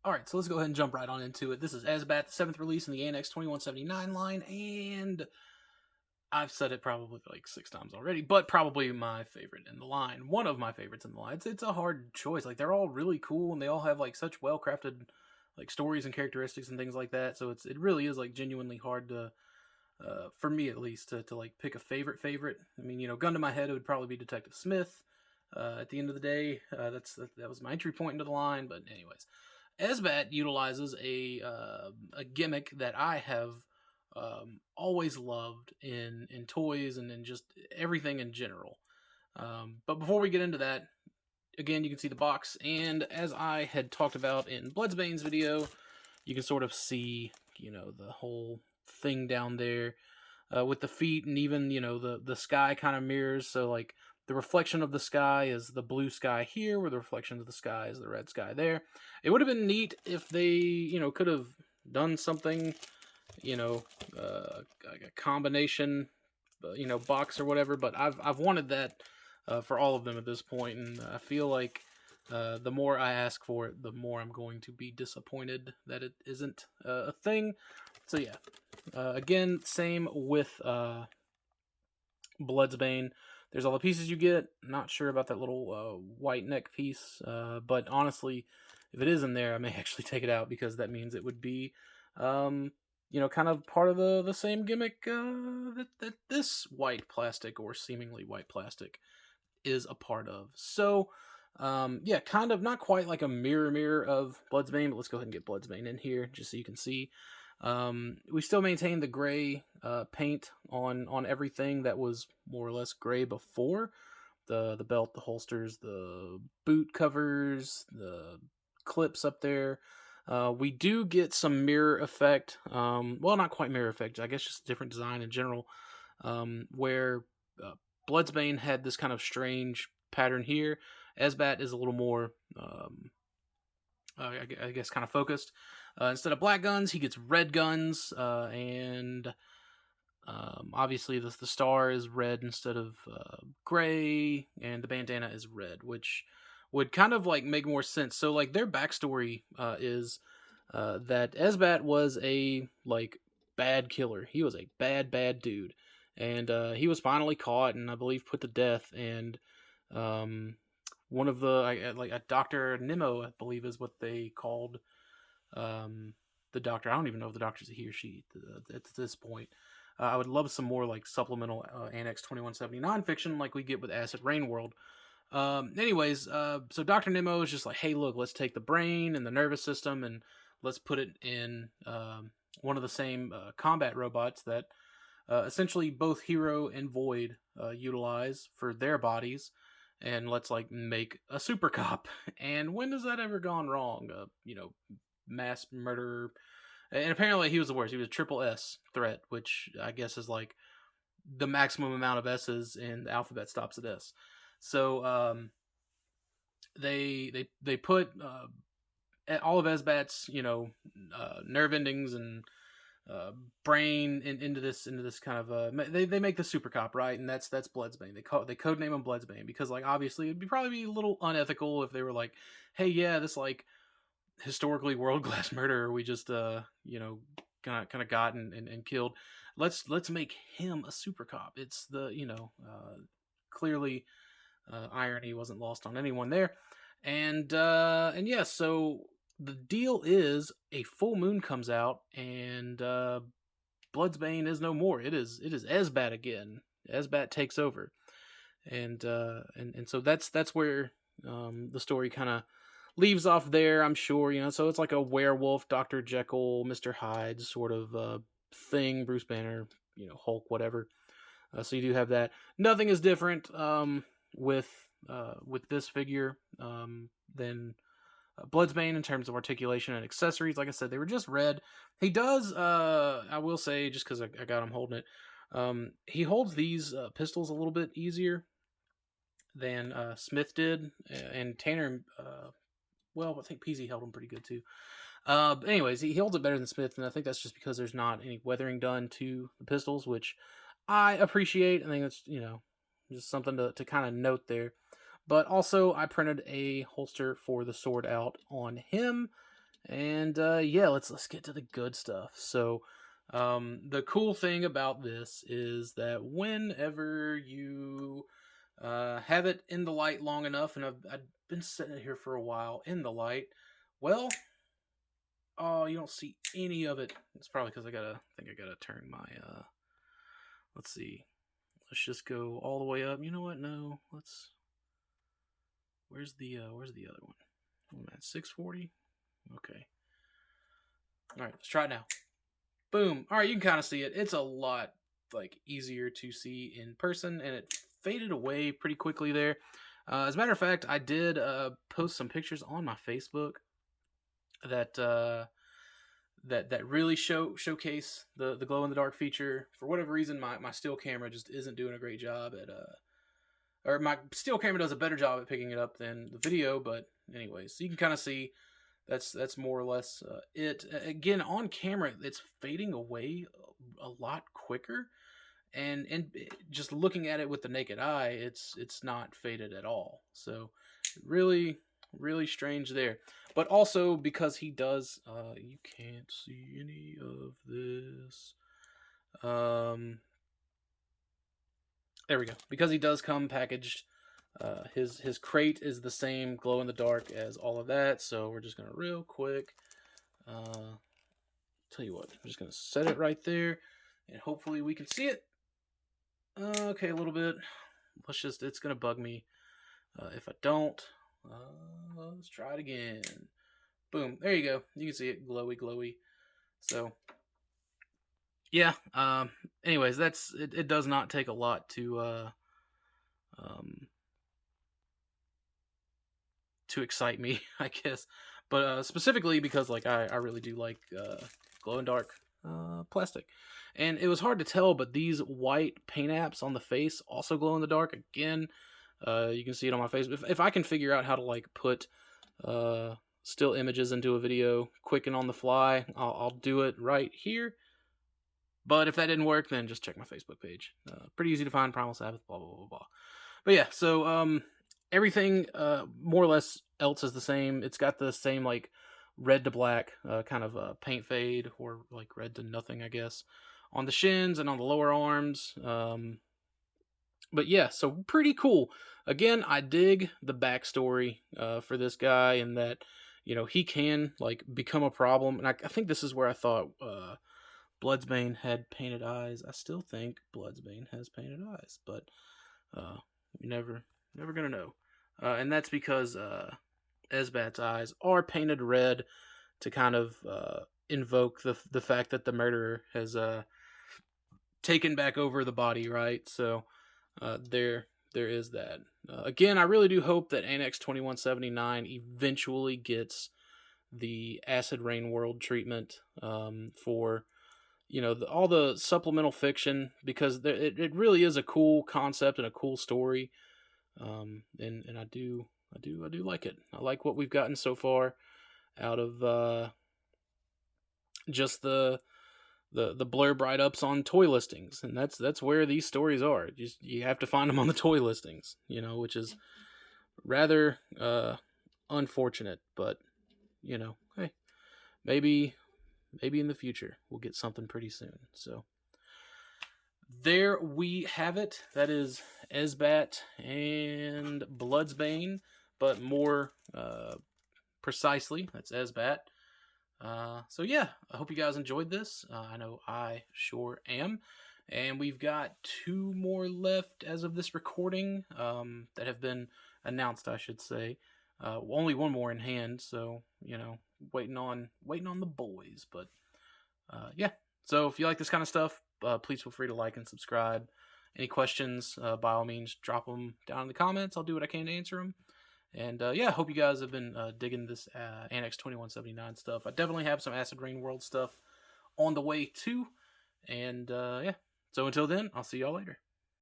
Alright, so let's go ahead and jump right on into it. This is Esbat, the 7th release in the Annex 2179 line, and I've said it probably like 6 times already, but probably my favorite in the line. One of my favorites in the line. It's a hard choice. Like, they're all really cool, and they all have like such well-crafted like stories and characteristics and things like that, so it really is like genuinely hard to, for me at least, to like pick a favorite. I mean, gun to my head, it would probably be Detective Smith. At the end of the day, that was my entry point into the line, but anyways. Esbat utilizes a gimmick that I have always loved in toys and in just everything in general. But before we get into that, again, you can see the box, and as I had talked about in Bloodsbane's video, you can sort of see, the whole thing down there with the feet, and even, the sky kind of mirrors. So, like, the reflection of the sky is the blue sky here, where the reflection of the sky is the red sky there. It would have been neat if they, could have done something, like a combination, box or whatever. But I've wanted that for all of them at this point, and I feel like the more I ask for it, the more I'm going to be disappointed that it isn't a thing. So yeah, again, same with Bloodsbane. There's all the pieces you get. Not sure about that little white neck piece, but honestly, if it is in there, I may actually take it out, because that means it would be, kind of part of the same gimmick that this white plastic, or seemingly white plastic, is a part of. So, yeah, kind of not quite like a mirror of Bloodsbane, but let's go ahead and get Bloodsbane in here just so you can see. We still maintain the gray paint on everything that was more or less gray before. The belt, the holsters, the boot covers, the clips up there. We do get some mirror effect. Well, not quite mirror effect. I guess just different design in general. Where Bloodsbane had this kind of strange pattern here. Esbat is a little more, I guess, kind of focused. Instead of black guns, he gets red guns, and obviously the star is red instead of gray, and the bandana is red, which would kind of like make more sense. So like their backstory is that Esbat was a like bad killer. He was a bad dude, and he was finally caught and I believe put to death. And one of the like a Dr. Nimmo, I believe, is what they called the doctor. I don't even know if the doctor's a he or she at this point. I would love some more like supplemental Annex 2179 fiction like we get with Acid Rain World. Anyways, so Dr. Nimmo is just like, hey, look, let's take the brain and the nervous system and let's put it in one of the same combat robots that essentially both Hiro and Void utilize for their bodies, and let's like make a super cop. And when has that ever gone wrong? Mass murder. And apparently he was the worst. He was a triple S threat, which I guess is like the maximum amount of S's, and the alphabet stops at S. So they put all of Esbat's nerve endings and brain into this kind of they make the super cop, right, and that's Bloodsbane. They codename him Bloodsbane because like obviously it'd probably be a little unethical if they were like, hey, yeah, this like historically world class murderer we just kind of got and killed. Let's make him a super cop. It's the clearly irony wasn't lost on anyone there. And yeah, so the deal is a full moon comes out, and Bloodsbane is no more. It is Esbat again. Esbat takes over, and so that's where the story kind of leaves off there, I'm sure. So it's like a werewolf, Dr. Jekyll, Mr. Hyde sort of thing, Bruce Banner, Hulk, whatever. So you do have that. Nothing is different with this figure than Bloodsbane in terms of articulation and accessories. Like I said, they were just red. He does, I will say, just because I got him holding it, he holds these pistols a little bit easier than Smith did, and Tanner, well, I think PZ held him pretty good too. But anyways, he holds it better than Smith, and I think that's just because there's not any weathering done to the pistols, which I appreciate. I think that's, just something to kind of note there. But also, I printed a holster for the sword out on him, And yeah, let's get to the good stuff. So the cool thing about this is that whenever you have it in the light long enough, and I've been sitting it here for a while in the light, well, oh, you don't see any of it. It's probably because I think I gotta turn my let's see. Let's just go all the way up. You know what? No, where's the other one? I'm at 640. Okay. All right, let's try it now. Boom. All right, you can kind of see it. It's a lot like easier to see in person, and it faded away pretty quickly there. As a matter of fact, I did post some pictures on my Facebook that that really showcase the glow in the dark feature. For whatever reason, my still camera just isn't doing a great job at or my still camera does a better job at picking it up than the video. But anyways, so you can kind of see that's more or less it. Again, on camera, it's fading away a lot quicker, and just looking at it with the naked eye, it's not faded at all. So really strange there. But also because he does, you can't see any of this. There we go. Because he does come packaged. His crate is the same glow in the dark as all of that, so we're just gonna real quick tell you what, I'm just gonna set it right there and hopefully we can see it. Okay, a little bit. It's gonna bug me if I don't. Let's try it again. Boom, there you go. You can see it glowy. So yeah, anyways, that's it does not take a lot to excite me, I guess. But specifically because like I really do like glow in dark plastic. And it was hard to tell, but these white paint apps on the face also glow in the dark. Again, you can see it on my face. If I can figure out how to like put still images into a video quick and on the fly, I'll do it right here. But if that didn't work, then just check my Facebook page. Pretty easy to find, Primal Sabbath, blah, blah, blah, blah. But yeah, so everything more or less else is the same. It's got the same like red to black kind of paint fade, or like red to nothing, I guess, on the shins and on the lower arms. But yeah, so pretty cool. Again, I dig the backstory for this guy, and that, you know, he can like become a problem. And I think this is where I thought Bloodsbane had painted eyes. I still think Bloodsbane has painted eyes, but you're never gonna know. And that's because Esbat's eyes are painted red to kind of invoke the fact that the murderer has taken back over the body, right? So there is that. Again, I really do hope that Annex 2179 eventually gets the Acid Rain World treatment for, you know, all the supplemental fiction, because it really is a cool concept and a cool story. And I do like it. I like what we've gotten so far out of just the blurb write-ups on toy listings, and that's where these stories are. You have to find them on the toy listings, you know, which is rather unfortunate. But you know, hey, maybe in the future we'll get something pretty soon. So there we have it. That is Esbat and Bloodsbane, but more precisely, that's Esbat. So yeah, I hope you guys enjoyed this. I know I sure am. And we've got 2 more left as of this recording that have been announced, I should say. Only 1 more in hand, so, you know, waiting on the boys. But yeah, so if you like this kind of stuff, please feel free to like and subscribe. Any questions, by all means, drop them down in the comments. I'll do what I can to answer them. And yeah, I hope you guys have been digging this Annex 2179 stuff. I definitely have some Acid Rain World stuff on the way too. And yeah, so until then, I'll see y'all later.